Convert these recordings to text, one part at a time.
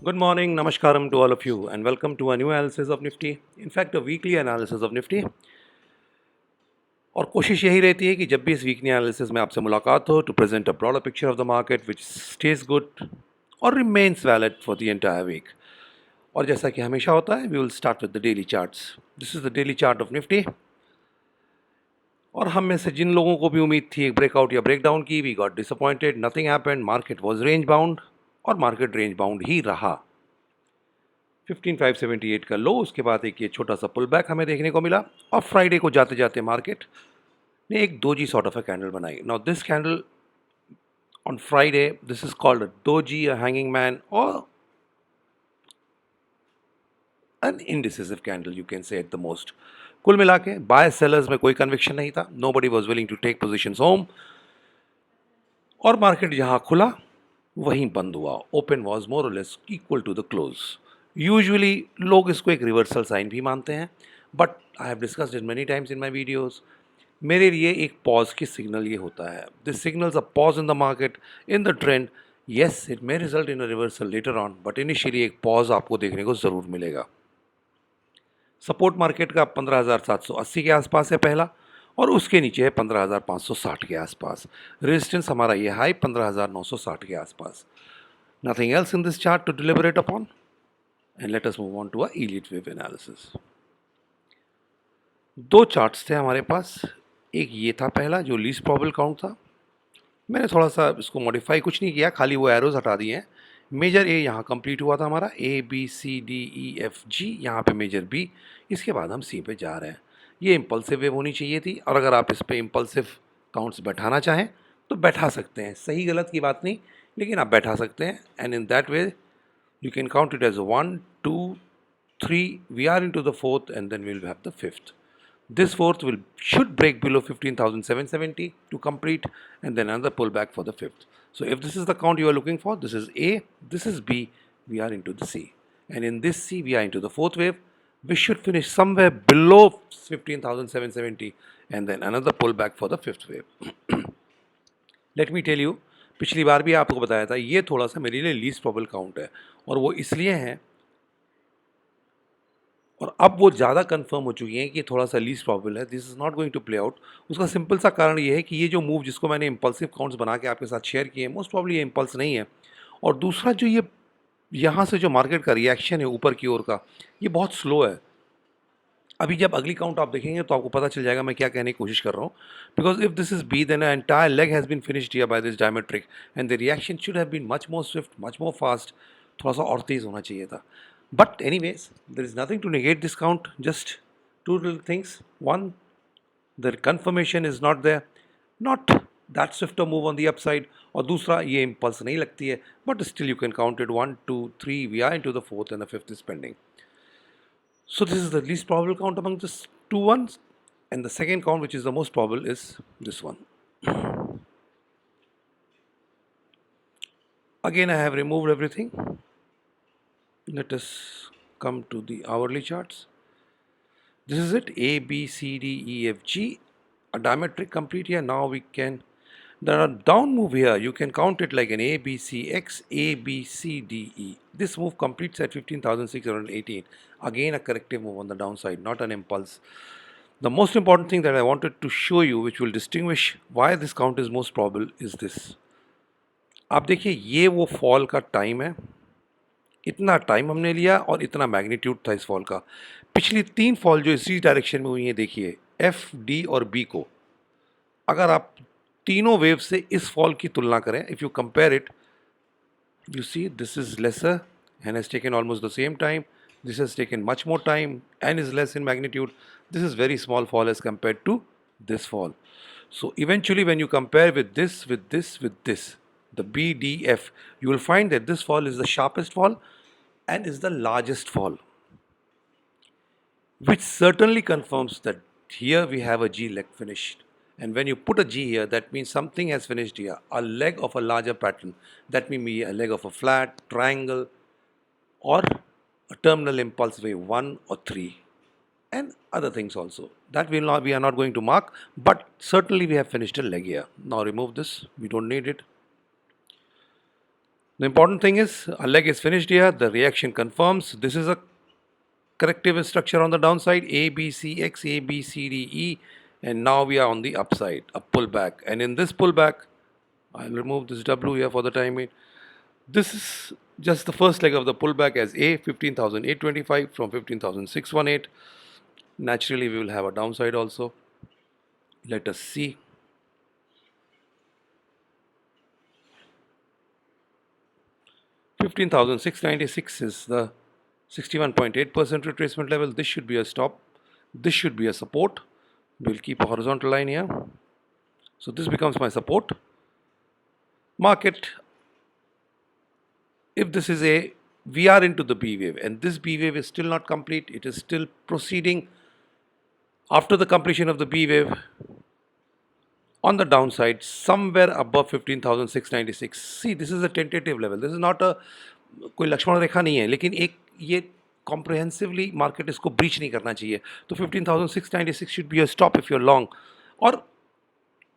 Good morning, Namaskaram to all of you, and welcome to a new analysis of Nifty. In fact, a weekly analysis of Nifty. और कोशिश यही रहती है कि जब भी इस वीकली एनालिसिस में आपसे मुलाकात हो to present a broader picture of the market which stage good और remains valid for the entire week. और जैसा कि हमेशा होता है, we will start with the daily charts. This is the daily chart of Nifty. और हम में से जिन लोगों को भी उम्मीद थी एक ब्रेकआउट या ब्रेकडाउन की, we got disappointed. Nothing happened. Market was range bound और मार्केट रेंज बाउंड ही रहा. 15,578 का लो, उसके बाद एक ये छोटा सा पुल बैक हमें देखने को मिला. और फ्राइडे को जाते जाते मार्केट ने एक doji sort of a candle बनाई. Now this candle on Friday, this is called a doji, a hanging man, और an indecisive candle you can say at the most. कुल मिला के बाय सेलर्स में कोई कन्विक्शन नहीं था. Nobody was willing to take positions home. और मार्केट जहां खुला वहीं बंद हुआ. ओपन वाज मोर और less equal to the close. Usually लोग इसको एक रिवर्सल साइन भी मानते हैं, but I have discussed it many times in my videos. मेरे लिए एक पॉज की सिग्नल ये होता है. This signals a pause in the market, in the trend. Yes, it may result in a reversal later on, but initially एक pause आपको देखने को ज़रूर मिलेगा. सपोर्ट मार्केट का 15,780 के आसपास है पहला, और उसके नीचे है 15,560 के आसपास. रेजिस्टेंस हमारा ये हाई 15,960 के आसपास. Nothing else in this chart to deliberate upon. And let us move on to a elite wave analysis. दो चार्ट्स थे हमारे पास. एक ये था पहला जो लीस्ट प्रॉबल काउंट था. मैंने थोड़ा सा इसको मॉडिफाई कुछ नहीं किया, खाली वो एरोज हटा दिए हैं. मेजर ए यहाँ कंप्लीट हुआ था हमारा. A B C D E F G, यहाँ पे मेजर बी. इसके बाद हम सी पे जा रहे हैं. ये इम्पल्सिव वेव होनी चाहिए थी, और अगर आप इस पे इम्पल्सिव काउंट्स बैठाना चाहें तो बैठा सकते हैं. सही गलत की बात नहीं, लेकिन आप बैठा सकते हैं. And in that way you can count it as 1, 2, 3. We are into the fourth, and then we'll have the fifth. This fourth should break below 15,770 to complete, and then another pullback for the fifth. So if this is the count you are looking for, this is A, this is B, we are into the C. And in this C, we are into the fourth wave. We should finish somewhere below 15,770, and then another pullback for the fifth wave. Let me tell you, पिछली बार भी आपको बताया था, ये थोड़ा सा मेरे लिए लीस्ट प्रॉबल काउंट है, और वो इसलिए है, और अब वो ज़्यादा कंफर्म हो चुकी हैं कि थोड़ा सा लीस्ट प्रॉबल है. This is not going to play out. उसका सिंपल सा कारण ये है कि ये जो मूव जिसको मैंने इम्पल्सिव काउंट्स बना के आपके साथ शेयर किए हैं, मोस्ट प्रॉब्ली ये इम्पल्स नहीं है. और दूसरा, जो ये यहाँ से जो मार्केट का रिएक्शन है ऊपर की ओर का, ये बहुत स्लो है. अभी जब अगली काउंट आप देखेंगे तो आपको पता चल जाएगा मैं क्या कहने की कोशिश कर रहा हूँ. Because if this is B, then entire leg has been finished here by this diametric, and the reaction should have been much more swift, much more fast. थोड़ा सा और तेज होना चाहिए था. But anyways, there is nothing to negate this count. Just two little things. One, the confirmation is not there, not that swift move on the upside. और दूसरा, ये इम्पल्स नहीं लगती है, but still you can count it 1, 2, 3. We are into the fourth, and the fifth is pending. So this is the least probable count among the two ones, and the second count, which is the most probable, is this one. Again, I have removed everything. Let us come to the hourly charts. This is it. A, B, C, D, E, F, G. A diametric complete here. Now we can, the down move here, you can count it like an A, B, C, X, A, B, C, D, E. This move completes at 15,618. Again, a corrective move on the downside, not an impulse. The most important thing that I wanted to show you, which will distinguish why this count is most probable, is this. आप देखिए, ये वो fall का time है. इतना time हमने लिया और इतना मैग्नीट्यूड था इस फॉल का. पिछली तीन फॉल जो इसी डायरेक्शन में हुई हैं, देखिए एफ, डी और बी को, अगर आप तीनों वेव से इस फॉल की तुलना करें, if you compare it, you see this is lesser and has taken almost the same time. This has taken much more time and is less in magnitude. This is very small fall as compared to this fall. So eventually, when you compare with this, with this, with this, the B, D, F, you will find that this fall is the sharpest fall and is the largest fall, which certainly confirms that here we have a G leg finished. And when you put a G here, that means something has finished here, a leg of a larger pattern. That may be a leg of a flat, triangle, or a terminal impulse wave 1 or 3, and other things also. That we are not going to mark, but certainly we have finished a leg here. Now remove this, we don't need it. The important thing is our leg is finished here. The reaction confirms. This is a corrective structure on the downside, A, B, C, X, A, B, C, D, E, and now we are on the upside, a pullback. And in this pullback, I'll remove this W here for the time being. This is just the first leg of the pullback as A, 15,825 from 15,618. Naturally, we will have a downside also. Let us see. $15,696 is the 61.8% retracement level. This should be a stop. This should be a support. We'll keep a horizontal line here. So this becomes my support. Market, if this is a, we are into the B wave and this B wave is still not complete. It is still proceeding after the completion of the B wave on the downside somewhere above 15,696. See, this is a tentative level. This is not a कोई लक्ष्मण रेखा नहीं है, लेकिन एक ये comprehensively market इसको breach नहीं करना चाहिए. तो 15,696 should be a stop if you are long. और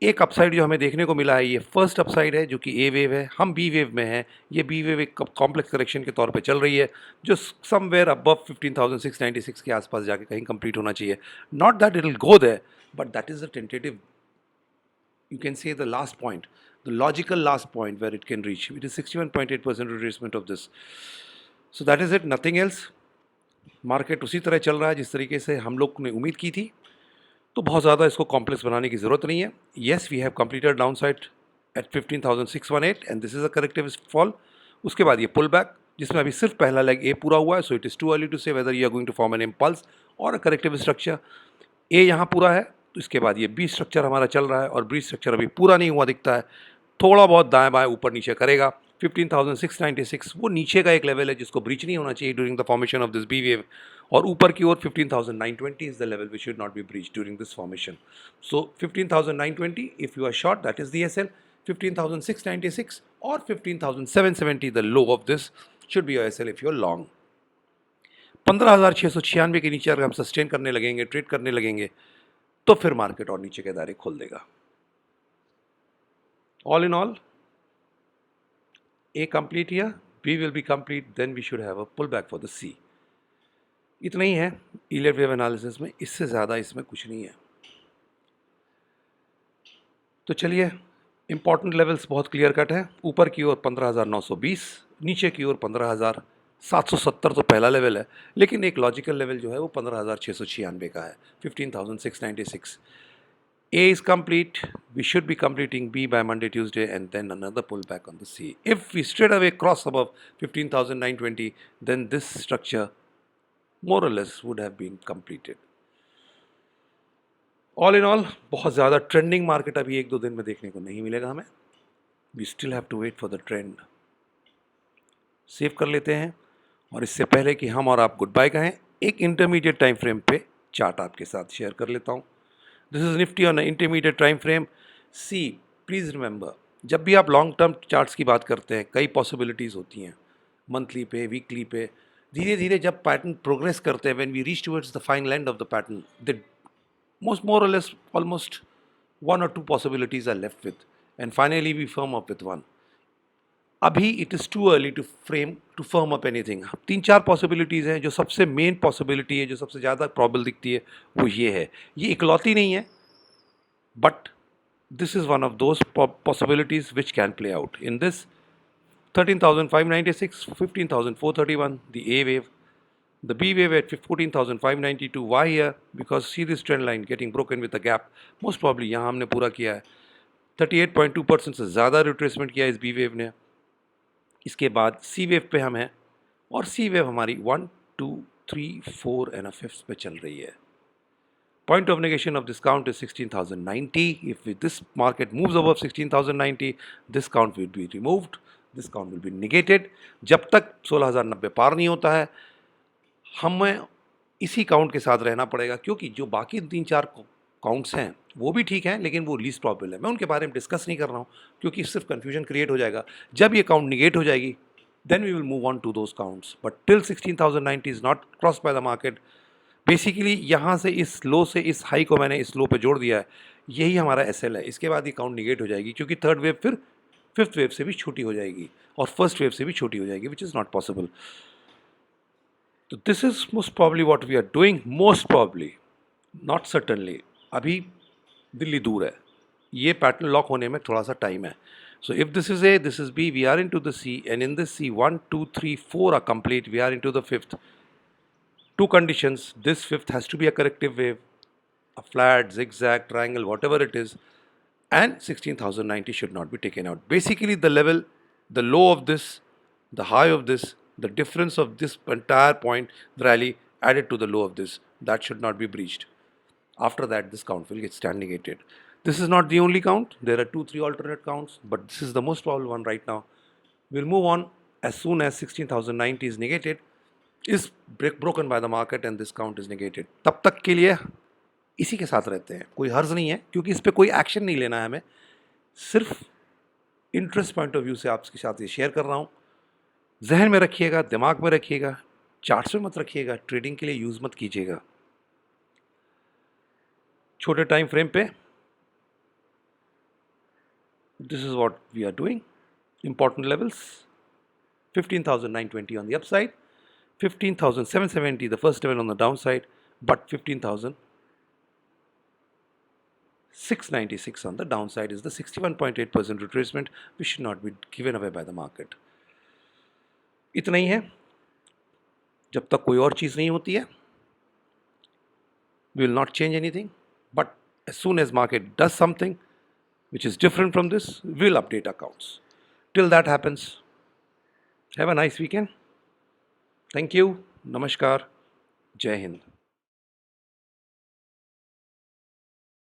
एक अपसाइड जो हमें देखने को मिला है, ये फर्स्ट अपसाइड है जो कि ए वेव है. हम बी वेव में हैं. ये बी वेव एक कॉम्प्लेक्स करेक्शन के तौर पे चल रही है जो समवेयर अबव 15,696 के आसपास जाके कहीं कंप्लीट होना चाहिए. Not that it will go there, but that is the tentative, you can say the last point, the logical last point where it can reach. It is 61.8% retracement of this. So that is it, nothing else. Market उसी तरह चल रहा है जिस तरीके से हम लोग ने उम्मीद की थी. तो बहुत ज़्यादा इसको कॉम्प्लेक्स बनाने की ज़रूरत नहीं है. Yes, we have completed down side at 15,618 and this is a corrective fall. उसके बाद ये पुल बैक जिसमें अभी सिर्फ पहला लेग ए पूरा हुआ है. So it is too early to say whether you are going to form an impulse और अ करेक्टिव स्ट्रक्चर. ए यहाँ पूरा है, तो इसके बाद ये बी स्ट्रक्चर हमारा चल रहा है और बी स्ट्रक्चर अभी पूरा नहीं हुआ दिखता है. थोड़ा बहुत दाएं बाएं ऊपर नीचे करेगा. 15,696 वो नीचे का एक लेवल है जिसको ब्रीच नहीं होना चाहिए during the formation of this B wave. और ऊपर की ओर 15,920 is the level which should not be breach during this formation. So 15,920 if you are short that is the S L. 15,696 और 15,770 the low of this should be your S L if you are long. 15,696 के नीचे अगर हम sustain करने लगेंगे, trade करने लगेंगे, तो फिर मार्केट और नीचे के दायरे खोल देगा. All in all, A complete here, B will be complete, then we should have a pull back for the C. इतना ही है ईलियट वेव एनालिसिस में, इससे ज़्यादा इसमें कुछ नहीं है. तो चलिए, इंपॉर्टेंट लेवल्स बहुत क्लियर कट है. ऊपर की ओर 15,920, नीचे की ओर 15,770 तो पहला लेवल है, लेकिन एक लॉजिकल लेवल जो है वो 15,696 का है, 15,696. A is complete. We should be completing B by Monday, Tuesday, and then another pullback on the C. If we straight away cross above 15,920, then this structure more or less would have been completed. All in all, बहुत ज़्यादा trending market अभी एक दो दिन में देखने को नहीं मिलेगा हमें. We still have to wait for the trend. Save कर लेते हैं और इससे पहले कि हम और आप गुड बाय कहें, एक इंटरमीडिएट टाइम फ्रेम पे चार्ट आपके साथ शेयर कर लेता हूँ. This is Nifty on intermediate time frame. See, please remember, जब भी आप लॉन्ग टर्म चार्ट्स की बात करते हैं कई पॉसिबिलिटीज़ होती हैं, मंथली पे, वीकली पे. धीरे धीरे जब पैटर्न प्रोग्रेस करते हैं, when we reach towards the final end of the pattern, the more और less almost one or two possibilities are left with, and finally we firm up with one. अभी it is too early to firm up anything. 3-4 possibilities हैं. जो सबसे main possibility है, जो सबसे ज़्यादा probable दिखती है, वो ये है. ये इकलौती नहीं है, but this is one of those possibilities which can play out. In this 13,596, 15,431, the A wave, the B wave at 14,592. Why here? Because see this trend line getting broken with a gap. Most probably यहाँ हमने पूरा किया है. 38.2% से ज़्यादा retracement किया है इस B wave ने. इसके बाद C wave पे हम हैं और C wave हमारी 1, 2, 3, 4 and a 5th पे चल रही है. Point of negation of this count is 16,090. If this market moves above 16,090, this count will be removed. This count will be negated. जब तक 16,090 पार नहीं होता है, हमें इसी काउंट के साथ रहना पड़ेगा, क्योंकि जो बाकी 3-4 काउंट्स हैं वो भी ठीक हैं, लेकिन वो लीस्ट प्रॉबेबल है. मैं उनके बारे में डिस्कस नहीं कर रहा हूँ क्योंकि सिर्फ कन्फ्यूजन क्रिएट हो जाएगा. जब ये काउंट निगेट हो जाएगी, then we will move on to those counts. But till 16,090 is not cross by the market. Basically यहाँ से इस लो से इस हाई को मैंने इस लो पे जोड़ दिया है. यही हमारा एसएल है. इसके बाद ये काउंट निगेट हो जाएगी क्योंकि थर्ड वेव फिर फिफ्थ वेव से भी छोटी हो जाएगी और फर्स्ट वेव से भी छोटी हो जाएगी, विच इज़ नॉट पॉसिबल. तो this is most probably what we are doing, most probably, not certainly. अभी दिल्ली दूर है, ये पैटर्न लॉक होने में थोड़ा सा टाइम है. So if this is A, this is B, we are into the C, and in this C, 1, 2, 3, 4 are complete, we are into the fifth. Two conditions: this fifth has to be a corrective wave, a flat, zigzag, triangle, whatever it is, and 16,090 should not be taken out. Basically, the level, the low of this, the high of this, the difference of this entire point, the rally added to the low of this, that should not be breached. After that, this count will get stand negated. This is not the only count. There are 2, 3 alternate counts, but this is the most probable one right now. We'll move on as soon as 16,090 is negated, is broken by the market and this count is negated. तब तक के लिए इसी के साथ रहते हैं, कोई हर्ज नहीं है, क्योंकि इस पर कोई एक्शन नहीं लेना है हमें. सिर्फ इंटरेस्ट पॉइंट ऑफ व्यू से आपके साथ ये शेयर कर रहा हूँ. जहन में रखिएगा, दिमाग में रखिएगा, चार्ट्स में मत रखिएगा, ट्रेडिंग के लिए यूज़ मत कीजिएगा. छोटे टाइम फ्रेम पे this is what we are doing. Important levels: 15,920 on the upside, 15,770 the first level on the downside, but 15,696 on the downside is the 61.8% retracement, which should not be given away by the market. इतना ही है. जब तक कोई और चीज़ नहीं होती है, we will not change anything, but as soon as market does something which is different from this, we'll update accounts. Till that happens, have a nice weekend. Thank you. Namaskar. Jai Hind.